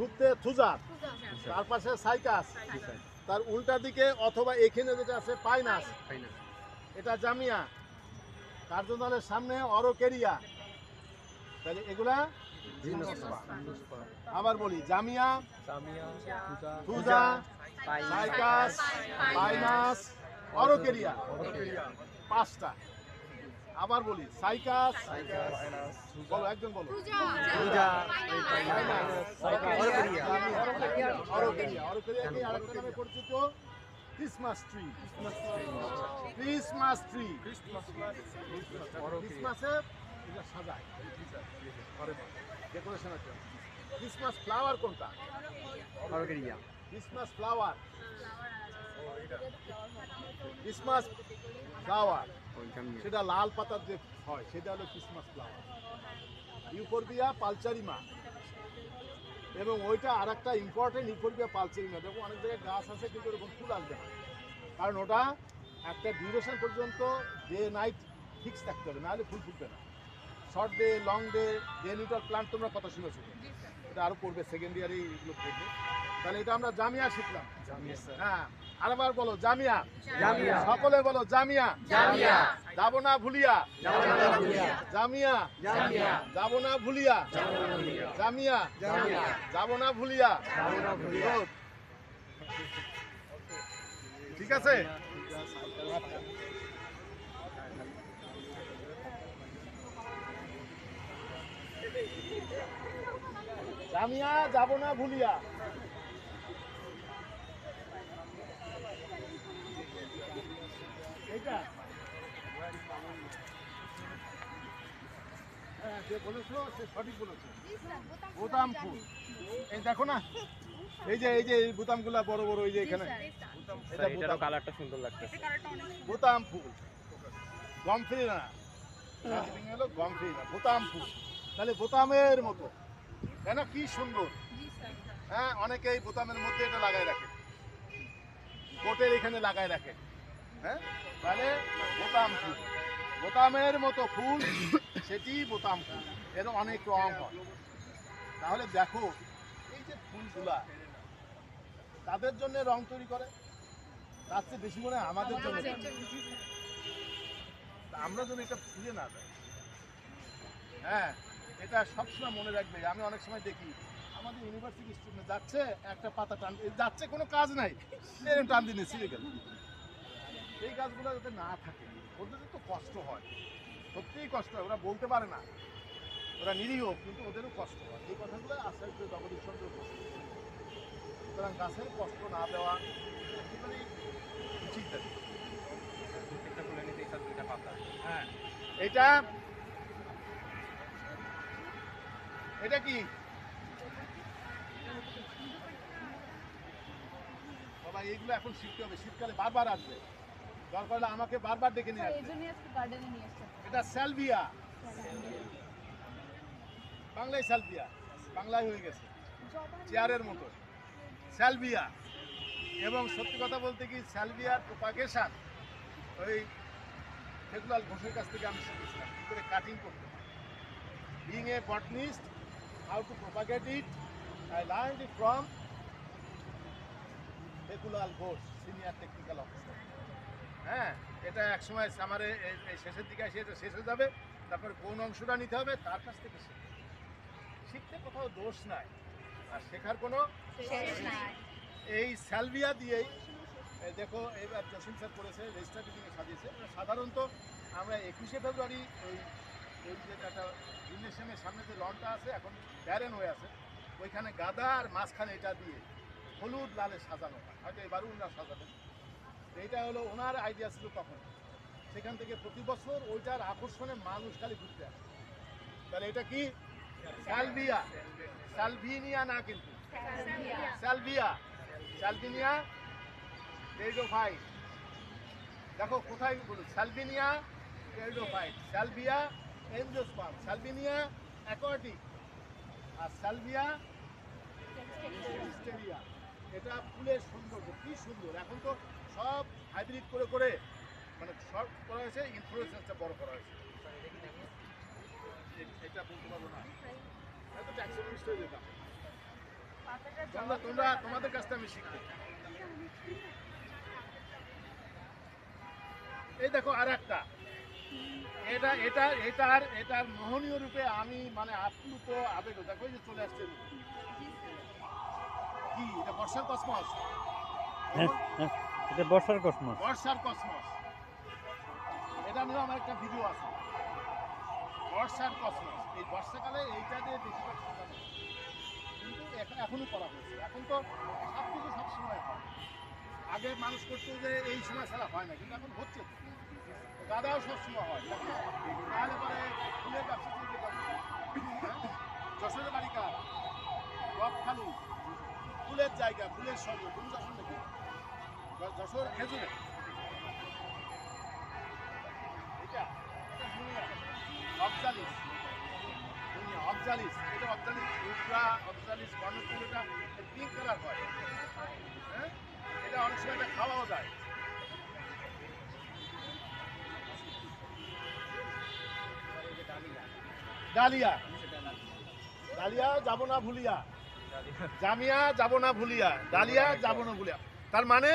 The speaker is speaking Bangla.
ধুতে থুজা, তার পাশে সাইকাস, তার উল্টা দিকে অথবা এখানে যেটা আছে পাইনাস, এটা জামিয়া, কার্জনালের সামনে অরোকেরিয়া। তাহলে এগুলা আবার বলি, জামিয়া, থুজা, সাইকাস, পাইনাস, অরোকেরিয়া, পাঁচটা। আবার বলি, সাইকাস, বলো একজন বলো, অরোকেরিয়া আরেকটা নামে পরিচিত ক্রিসমাস ট্রি। ক্রিসমাস ট্রি, ক্রিসমাসে এটা সাজায় ডেকোরেশনের জন্য। ক্রিসমাস ফ্লাওয়ার কোনটা? ক্রিসমাস ফ্লাওয়ার, ক্রিসমাস ফ্লাওয়ার সেটা লাল পাতার যে হয় সেটা হলো ক্রিসমাস ফ্লাওয়ার। ইউফোরবিয়া পালচারিমা, এবং ওইটা আর একটা ইম্পর্টেন্ট ইউফোরবিয়া পালচারিমা। দেখো অনেক জায়গায় গাছ আছে কিন্তু এরকম ফুল আসবে না, কারণ ওটা একটা ডিউরেশন পর্যন্ত ডে নাইট ফিক্স থাকতে হবে, নাহলে ফুল ফুটবে না। Short day, long day, day neutral plant তোমরা কথা শুনেছো, এটা আরও পড়বে, সেকেন্ড ইয়ারে এগুলো পড়বে। তাহলে এটা আমরা জামিয়া শিখলাম। হ্যাঁ, আরেকবার বলো জামিয়া, সকলে বলো জামিয়া, যাবো না ভুলিয়া, জামিয়া, যাবো না ভুলিয়া, জামিয়া, যাবো না ভুলিয়া। ঠিক আছে? জামিয়া, যাবো না ভুলিয়া। এইটা হ্যাঁ, যে বলেছো সে সঠিক বলেছো। বোতাম ফুল, এই দেখো না, এই যে এই বোতামগুলা বড় বড়, এই যে এখানে এটারও কালারটা সুন্দর লাগতেছে। বোতাম ফুল, গমফিরি না, হলো গমফিরি না, বোতাম ফুল। তাহলে বোতামের মতো, তাই না? কি সুন্দর। হ্যাঁ, অনেকেই বোতামের মধ্যে এটা লাগায় রাখে, কোটের এখানে লাগায় রাখে। হ্যাঁ, তাহলে বোতাম ফুল, বোতামের মতো ফুল, সেটি বোতাম ফুল। এর অনেক রং হয়। তাহলে দেখো এই যে ফুলগুলা তাদের জন্য রং তৈরি করে, তার চেয়ে বেশি মনে হয় আমাদের জন্য। আমরা যদি এটা ফুলে না যাই, হ্যাঁ, এটা সবসময় মনে রাখবে। আমি অনেক সময় দেখি আমাদের ইউনিভার্সিটি স্টুডেন্ট যাচ্ছে, একটা পাতা টান যাচ্ছে, কোনো কাজ নাই, এরকম টান দিনে ছিঁড়ে গেল। এই গাছগুলো যাতে না থাকে, ওদের তো কষ্ট হয়, সত্যিই কষ্ট হয়। ওরা বলতে পারে না, ওরা নিরীহ, কিন্তু ওদেরও কষ্ট হয়। এই কথাগুলো আচার্য জগদীশ চন্দ্র বসু। সুতরাং গাছের কষ্ট না দেওয়া একেবারেই উচিত। হ্যাঁ, এটা এটা কি বাবা? এইগুলো এখন শিখতে হবে, শীতকালে বারবার আসবে, দরকার হলে আমাকে বারবার ডেকে নিয়ে আসবে। এটা স্যালভিয়া, বাংলায় স্যালভিয়া, বাংলায় হয়ে গেছে চেয়ারের মতো স্যালভিয়া। এবং সত্যি কথা বলতে কি, স্যালভিয়ার প্রোপাগেশন ওই ফেকুলাল ঘোষের কাছ থেকে আমি শিখেছিলাম কী করে কাটিং করতে হয়। Being a botanist, how to propagate it, I learned it from ফেকুলাল ঘোষ, সিনিয়র টেকনিক্যাল অফিসার। হ্যাঁ, এটা একসময় সামারে এই শেষের দিকে এসে এটা শেষ হয়ে যাবে, তারপরে কোন অংশটা নিতে হবে তার কাছ থেকে শিখতে কোথাও দোষ নাই, আর শেখার কোনো শেষ নাই। এই স্যালভিয়া দিয়েই দেখো এইবার জসিম স্যার করেছে, রেজিস্টার বিল্ডিংয়ে সাজিয়েছে। সাধারণত আমরা 21শে ফেব্রুয়ারি এই যে একটা জিমনেশিয়ামের সামনে যে লনটা আছে, এখন ব্যারেন হয়ে আছে, ওইখানে গাদা আর মাঝখানে এটা দিয়ে হলুদ লালে সাজানো হয়। হয়তো এবারও ওনারা সাজাবেন। এইটা হলো ওনার আইডিয়া ছিল তখন। সেখান থেকে প্রতি বছর ওইটার আকর্ষণে মানুষ খালি ঘুরতে আসে। তাহলে এটা কি? স্যালভিয়া, স্যালভিনিয়া না, কিন্তু স্যালভিয়া, স্যালভিনিয়া টেরিডোফাইট। দেখো কোথায় বলুন, Salvinia pteridophyte, salvia angiosperm, Salvinia aquatic, আর স্যালভিয়া হিস্টেরিয়া। এটা ফুলের সৌন্দর্য, কি সুন্দর। এখন তো সব হাইব্রিড করে করে মানে সব করা হয়েছে, ইনফ্লুয়েন্সটা বড় করা হয়েছে। এটা বলতে পারবো না, এত ট্যাক্সোনমিস্ট হয়ে যেতাম। তোমাদের কাছ থেকে আমি শিখবো। এই দেখো আর একটা, এটার মোহনীয় রূপে আমি মানে আপ্লুত আবেগ, দেখো এই যে চলে আসছে কি এটা, বর্ষার কসমস। এটা বর্ষার কসমস। বর্ষার কসমস, এটা নিয়ে আমার একটা ভিডিও আছে, বর্ষার কসমস। এই বর্ষাকালে এইটা দিয়ে বেশিরভাগ সাজানো হয়। কিন্তু এখনো করা হয়েছে। এখন তো সব কিছু সবসময় হয়। আগে মানুষ করতো যে এই সময় ছাড়া হয় না, কিন্তু এখন হচ্ছে তো। গাদাও সবসময় হয়, তাহলে পরে ফুলের ব্যবসা চলতে পারবে। যশোরের বাড়িকা গপখালু, ফুলের জায়গা, ফুলের স্বর্গ। তুমি যশোর নাকি? যশোর খেজুরে এটা অফজালিস, অফজালিস, এটা অফজালিস রুদ্রা, অফজালিস কর্ণফুল, এটা পিঙ্ক কালার হয়। হ্যাঁ, এটা অনেক সময় এটা খাওয়াও যায়। ডালিয়া, ডালিয়া যাবো না ভুলিয়া, জামিয়া যাবো না ভুলিয়া, ডালিয়া যাবো না ভুলিয়া। তার মানে